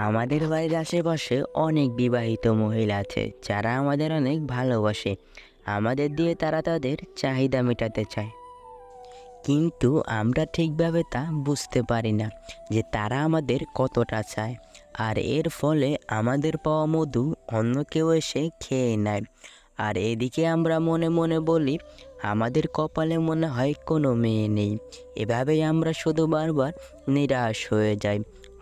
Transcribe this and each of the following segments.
আমাদের বাড়ির আশেপাশে অনেক বিবাহিত মহিলা আছে যারা আমাদের অনেক ভালোবাসে। আমাদের দিয়ে তারা তাদের চাহিদা মেটাতে চায়, কিন্তু আমরা ঠিকভাবে তা বুঝতে পারি না যে তারা আমাদের কতটা চায়। আর এর ফলে আমাদের পাওয়া মধু অন্য কেউ এসে খেয়ে নেয়। আর এদিকে আমরা মনে মনে বলি আমাদের কপালে মনে হয় কোনো মেয়ে নেই। এভাবেই আমরা শুধু বারবার নিরাশ হয়ে যাই।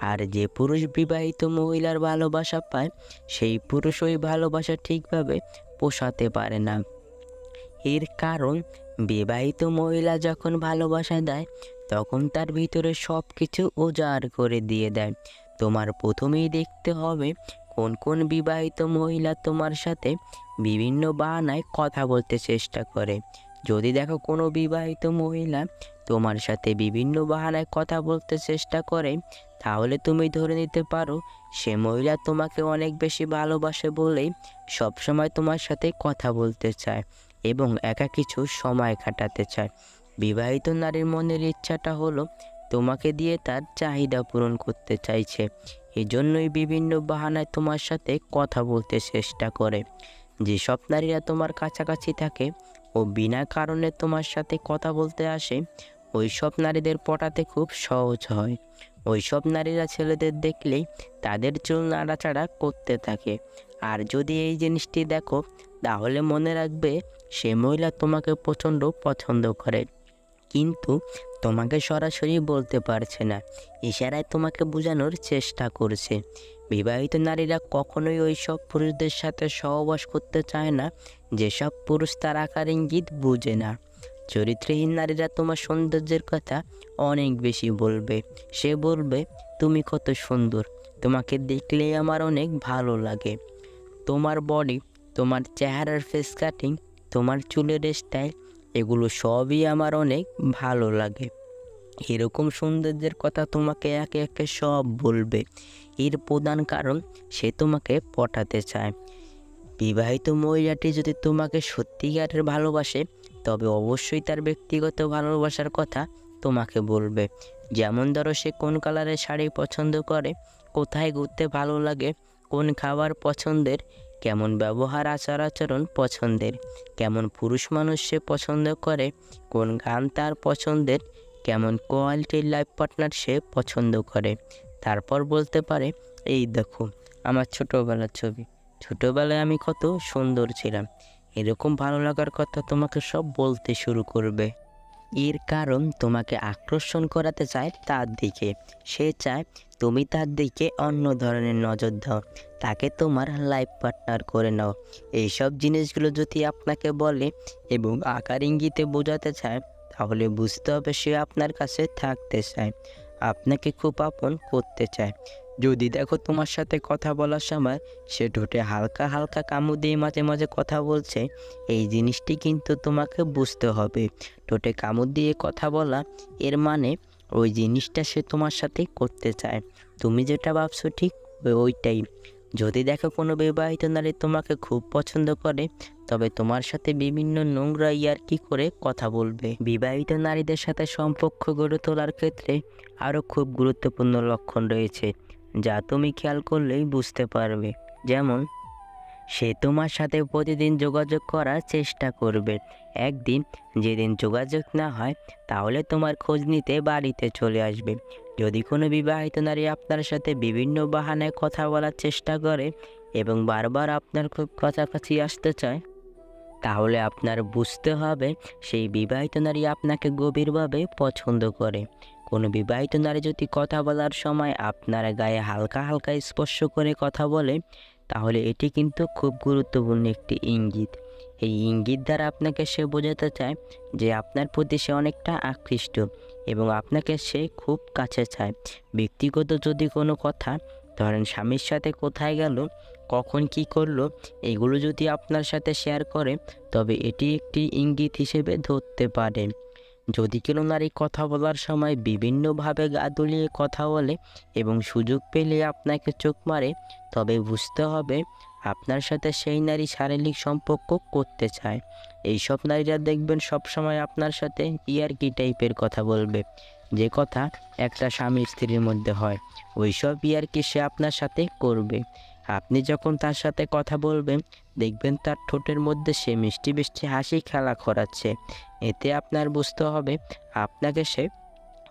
আর যে পুরুষ বিবাহিত মহিলার ভালোবাসা পায়, সেই পুরুষ ওই ভালোবাসা ঠিকভাবে পোষাতে পারে না। এর কারণ, বিবাহিত মহিলা যখন ভালোবাসা দেয় তখন তার ভিতরে সব কিছু উজাড় করে দিয়ে দেয়। তোমার প্রথমেই দেখতে হবে কোন কোন বিবাহিত মহিলা তোমার সাথে বিভিন্ন বাহানায় কথা বলতে চেষ্টা করে। যদি দেখো কোনো বিবাহিত মহিলা তোমার সাথে বিভিন্ন বাহানায় কথা বলতে চেষ্টা করে, তাহলে তুমি ধরে নিতে পারো সে মহিলা তোমাকে অনেক বেশি ভালোবাসে বলেই সবসময় তোমার সাথে কথা বলতে চায় এবং একা কিছু সময় কাটাতে চায়। বিবাহিত নারীর মনের ইচ্ছাটা হলো তোমাকে দিয়ে তার চাহিদা পূরণ করতে চাইছে, এজন্যই বিভিন্ন বাহানায় তোমার সাথে কথা বলতে চেষ্টা করে। যেসব নারীরা তোমার কাছাকাছি থাকে ও বিনা কারণে তোমার সাথে কথা বলতে আসে, ওই সব নারীদের পটাতে খুব সহজ হয়। ওই সব নারীরা ছেলেদের দেখলেই তাদের চুল নাড়াচাড়া করতে থাকে। আর যদি এই জিনিসটি দেখো, তাহলে মনে রাখবে সে মহিলা তোমাকে প্রচণ্ড পছন্দ করে, কিন্তু তোমাকে সরাসরি বলতে পারছে না, ইশারায় তোমাকে বোঝানোর চেষ্টা করছে। বিবাহিত নারীরা কখনোই ওই সব পুরুষদের সাথে সহবাস করতে চায় না যেসব পুরুষ তার আকার ইঙ্গিত বুঝে না। চরিত্রহীন নারীরা তোমার সৌন্দর্যের কথা অনেক বেশি বলবে। সে বলবে, তুমি কত সুন্দর, তোমাকে দেখলেই আমার অনেক ভালো লাগে। তোমার বডি, তোমার চেহারার ফেস কাটিং, তোমার চুলের স্টাইল, এগুলো সবই আমার অনেক ভালো লাগে। এরকম সৌন্দর্যের কথা তোমাকে একে একে সব বলবে। এর প্রধান কারণ, সে তোমাকে পটাতে চায়। বিবাহিত মহিলাটি যদি তোমাকে সত্যিকারের ভালোবাসে, তবে অবশ্যই তার ব্যক্তিগত ভালোবাসার কথা তোমাকে বলবে। যেমন ধরো, সে কোন কালারের শাড়ি পছন্দ করে, কোথায় ঘুরতে ভালো লাগে, কোন খাবার পছন্দের, কেমন ব্যবহার আচার আচরণ পছন্দের, কেমন পুরুষ মানুষ সে পছন্দ করে, কোন গান তার পছন্দের, কেমন কোয়ালিটির লাইফ পার্টনার সে পছন্দ করে। তারপর বলতে পারে, এই দেখো আমার ছোটোবেলার ছবি, ছোটোবেলায় আমি কত সুন্দর ছিলাম। এরকম ভালো লাগার কথা তোমাকে সব বলতে শুরু করবে। এর কারণ, তোমাকে আকর্ষণ করাতে চায় তার দিকে। সে চায় তুমি তার দিকে অন্য ধরনের নজর দাও, তাকে তোমার লাইফ পার্টনার করে নাও। এইসব জিনিসগুলো যদি আপনাকে বলে এবং আকার ইঙ্গিতে বোঝাতে চায়, তাহলে বুঝতে হবে সে আপনার কাছে থাকতে চায়, আপনাকে খুব আপন করতে চায়। যদি দেখো তোমার সাথে কথা বলার সময় সে ঠোঁটে হালকা হালকা কামড় দিয়ে মাঝে মাঝে কথা বলছে, এই জিনিসটি কিন্তু তোমাকে বুঝতে হবে। ঠোঁটে কামড় দিয়ে কথা বলা, এর মানে ওই জিনিসটা সে তোমার সাথে করতে চায়। তুমি যেটা ভাবছো ঠিক ওইটাই। যদি দেখো কোনো বিবাহিত নারী তোমাকে খুব পছন্দ করে, তবে তোমার সাথে বিভিন্ন নোংরা ইয়ার্কি করে কথা বলবে। বিবাহিত নারীদের সাথে সম্পর্ক গড়ে তোলার ক্ষেত্রে আরও খুব গুরুত্বপূর্ণ লক্ষণ রয়েছে, যা তুমি খেয়াল করলেই বুঝতে পারবে। যেমন, সে তোমার সাথে প্রতিদিন যোগাযোগ করার চেষ্টা করবে। একদিন যেদিন যোগাযোগ না হয়, তাহলে তোমার খোঁজ নিতে বাড়িতে চলে আসবে। যদি কোনো বিবাহিত নারী আপনার সাথে বিভিন্ন বাহানায় কথা বলার চেষ্টা করে এবং বারবার আপনার খুব কাছাকাছি আসতে চায়, তাহলে আপনার বুঝতে হবে সেই বিবাহিত নারী আপনাকে গভীরভাবে পছন্দ করে। কোনো বিবাহিত নারী যদি কথা বলার সময় আপনার গায়ে হালকা হালকা স্পর্শ করে কথা বলে, তাহলে এটি কিন্তু খুব গুরুত্বপূর্ণ একটি ইঙ্গিত। এই ইঙ্গিত দ্বারা আপনাকে সে বোঝাতে চায় যে আপনার প্রতি সে অনেকটা আকৃষ্ট এবং আপনাকে সে খুব কাছে চায়। ব্যক্তিগত যদি কোনো কথা, ধরেন স্বামীর সাথে কোথায় গেল, কখন কি করলো, এগুলো যদি আপনার সাথে শেয়ার করে, তবে এটি একটি ইঙ্গিত হিসেবে ধরতে পারেন। যদি কোনো নারী কথা বলার সময় বিভিন্নভাবে গা দুলিয়ে কথা বলে এবং সুযোগ পেলে আপনাকে চোখ মারে, তবে বুঝতে হবে আপনার সাথে সেই নারী শারীরিক সম্পর্ক করতে চায়। এইসব নারীরা দেখবেন সবসময় আপনার সাথে ইয়ার্কি টাইপের কথা বলবে। যে কথা একটা স্বামী স্ত্রীর মধ্যে হয়, ওইসব ইয়ার্কি সে আপনার সাথে করবে। আপনি যখন তার সাথে কথা বলবেন, দেখবেন তার ঠোঁটের মধ্যে সে মিষ্টি মিষ্টি হাসি খেলা করাচ্ছে। এতে আপনার বুঝতে হবে আপনাকে সে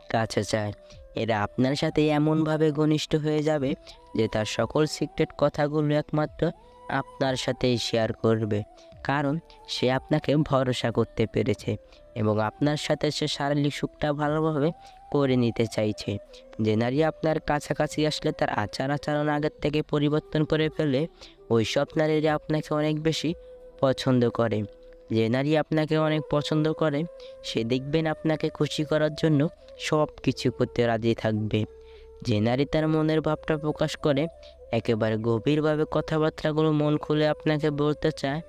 কাছে চায়। এরা আপনার সাথে এমনভাবে ঘনিষ্ঠ হয়ে যাবে যে তার সকল সিক্রেট কথাগুলো একমাত্র আপনার সাথেই শেয়ার করবে, কারণ সে আপনাকে ভরসা করতে পেরেছে এবং আপনার সাথে সে শারীরিক সুখটা ভালোভাবে করে নিতে চাইছে। যে নারী আপনার কাছাকাছি আসলে তার আচার আচরণ আগের থেকে পরিবর্তন করে ফেলে, ওই সব নারীরা আপনাকে অনেক বেশি পছন্দ করে। যে নারী আপনাকে অনেক পছন্দ করে, সে দেখবেন আপনাকে খুশি করার জন্য সব কিছু করতে রাজি থাকবে। যে নারী তার মনের ভাবটা প্রকাশ করে, একেবারে গভীরভাবে কথাবার্তাগুলো মন খুলে আপনাকে বলতে চায়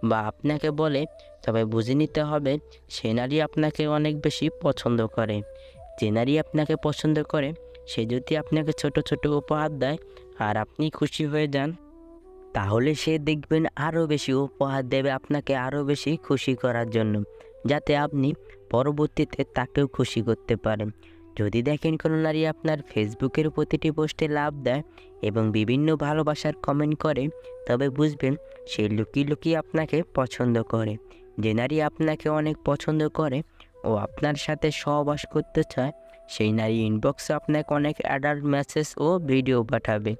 বা আপনাকে বলে, তবে বুঝে নিতে হবে সে নারী আপনাকে অনেক বেশি পছন্দ করে। যে নারী আপনাকে পছন্দ করে, সে যদি আপনাকে ছোট ছোট উপহার দেয় আর আপনি খুশি হয়ে যান, তাহলে সে দেখবেন আরও বেশি উপহার দেবে আপনাকে আরও বেশি খুশি করার জন্য, যাতে আপনি পরবর্তীতে তাকেও খুশি করতে পারেন। যদি দেখেন কোনো নারী আপনার ফেসবুকের প্রতিটি পোস্টে লাভ দেয় এবং বিভিন্ন ভালোবাসার কমেন্ট করে, তবে বুঝবেন সে লুকিয়ে লুকিয়ে আপনাকে পছন্দ করে। যে নারী আপনাকে অনেক পছন্দ করে ও আপনার সাথে সহবাস করতে চায়, সেই নারী ইনবক্সে আপনাকে অনেক অ্যাডাল্ট মেসেজ ও ভিডিও পাঠাবে।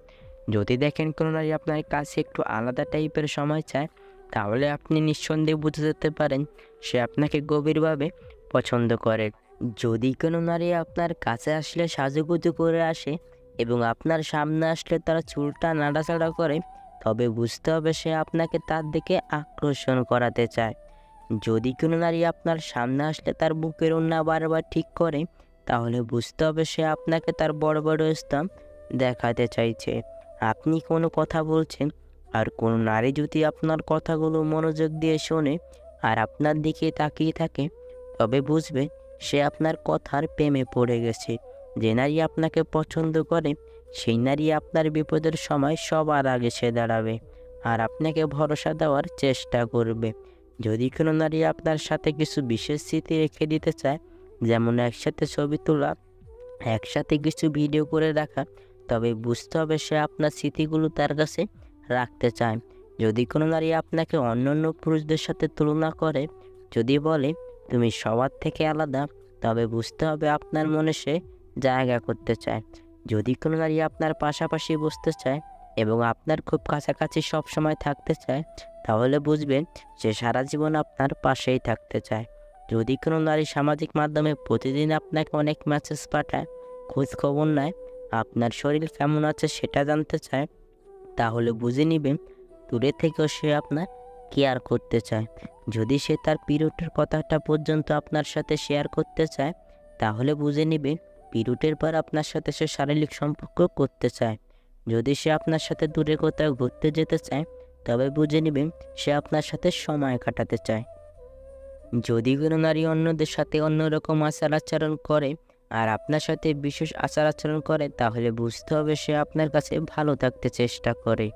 যদি দেখেন কোনো নারী আপনার কাছে একটু আলাদা টাইপের সময় চায়, তাহলে আপনি নিঃসন্দেহে বুঝে যেতে পারেন সে আপনাকে গভীরভাবে পছন্দ করে। যদি কোনো নারী আপনার কাছে আসলে সাজুগুজু করে আসে এবং আপনার সামনে আসলে তারা চুলটা নাড়াচাড়া করে, তবে বুঝতে হবে সে আপনাকে তার দিকে আকর্ষণ করাতে চায়। যদি কোনো নারী আপনার সামনে আসলে তার বুকের ওড়না বারবার ঠিক করে, তাহলে বুঝতে হবে সে আপনাকে তার বড় বড় স্তন দেখাতে চাইছে। আপনি কোনো কথা বলছেন আর কোনো নারী যদি আপনার কথাগুলো মনোযোগ দিয়ে শোনে আর আপনার দিকে তাকিয়ে থাকে, তবে বুঝবে সে আপনার কথার প্রেমে পড়ে গেছে। যে নারী আপনাকে পছন্দ করে, সেই নারী আপনার বিপদের সময় সবার আগে সে দাঁড়াবে আর আপনাকে ভরসা দেওয়ার চেষ্টা করবে। যদি কোনো নারী আপনার সাথে কিছু বিশেষ স্মৃতি রেখে দিতে চায়, যেমন একসাথে ছবি তোলা, একসাথে কিছু ভিডিও করে রাখা, তবে বুঝতে হবে সে আপনার স্মৃতিগুলো তার কাছে রাখতে চায়। যদি কোনো নারী আপনাকে অন্যান্য পুরুষদের সাথে তুলনা করে, যদি বলে তুমি সবার থেকে আলাদা, তবে বুঝতে হবে আপনার মনে সে জায়গা করতে চায়। যদি কোনো নারী আপনার পাশাপাশি বসতে চায় এবং আপনার খুব কাছাকাছি সব সময় থাকতে চায়, তাহলে বুঝবেন সে সারা জীবন আপনার পাশেই থাকতে চায়। যদি কোনো নারী সামাজিক মাধ্যমে প্রতিদিন আপনাকে অনেক মেসেজ পাঠায়, খোঁজ খবর নেয়, আপনার শরীর কেমন আছে সেটা জানতে চায়, তাহলে বুঝে নেবেন দূরে থেকেও সে আপনার কেয়ার করতে চায়। যদি সে তার পিরিয়ডের কথাটা পর্যন্ত আপনার সাথে শেয়ার করতে চায়, তাহলে বুঝে নেবেন পিরিয়ডের পর আপনার সাথে সে শারীরিক সম্পর্ক করতে চায়। যদি সে আপনার সাথে দূরে কোথাও ঘুরতে যেতে চায়, তবে বুঝে নেবেন সে আপনার সাথে সময় কাটাতে চায়। যদি কোনো নারী অন্যদের সাথে অন্যরকম আচার আচরণ করে আর আপনার সাথে বিশেষ আচার আচরণ করে, তাহলে বুঝতে হবে সে আপনার কাছে ভালো থাকতে চেষ্টা করে।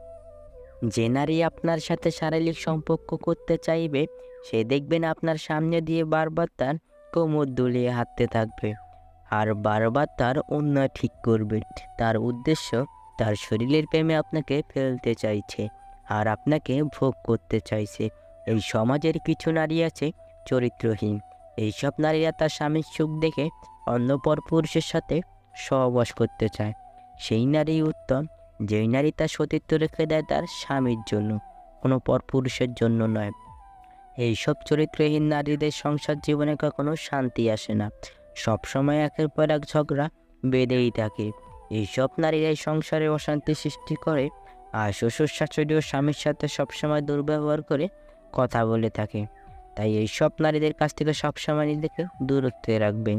যে নারী আপনার সাথে শারীরিক সম্পর্ক করতে চাইবে, সে দেখবেন আপনার সামনে দিয়ে বারবার তার কোমর দুলিয়ে হাঁটতে থাকবে আর বারবার তার অন্যায় ঠিক করবে। তার উদ্দেশ্য তার শরীরের প্রেমে আপনাকে ফেলতে চাইছে আর আপনাকে ভোগ করতে চাইছে। এই সমাজের কিছু নারী আছে চরিত্রহীন। এইসব নারীরা তার স্বামীর সুখ দেখে অন্য পর পুরুষের সাথে সহবাস করতে চায়। সেই নারী উত্তম, যেই নারী তার সতীত্ব রেখে দেয় তার স্বামীর জন্য, কোনো পরপুরুষের জন্য নয়। এইসব চরিত্রহীন নারীদের সংসার জীবনে কখনো শান্তি আসে না, সবসময় একের পর এক ঝগড়া বেঁধেই থাকে। এইসব নারীরাই সংসারে অশান্তি সৃষ্টি করে আর শ্বশুর শাশুড়ি ও স্বামীর সাথে সবসময় দুর্ব্যবহার করে কথা বলে থাকে। তাই এইসব নারীদের কাছ থেকে সবসময় নিজেকে দূরত্বে রাখবেন।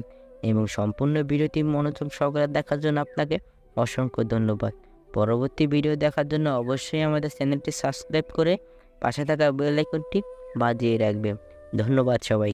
এবং সম্পূর্ণ ভিডিওটি মনোযোগ সহকারে দেখার জন্য আপনাকে অসংখ্য ধন্যবাদ। পরবর্তী ভিডিও দেখার জন্য অবশ্যই আমাদের চ্যানেলটি সাবস্ক্রাইব করে পাশে থাকা বেল আইকনটি বাজিয়ে রাখবেন। ধন্যবাদ সবাই।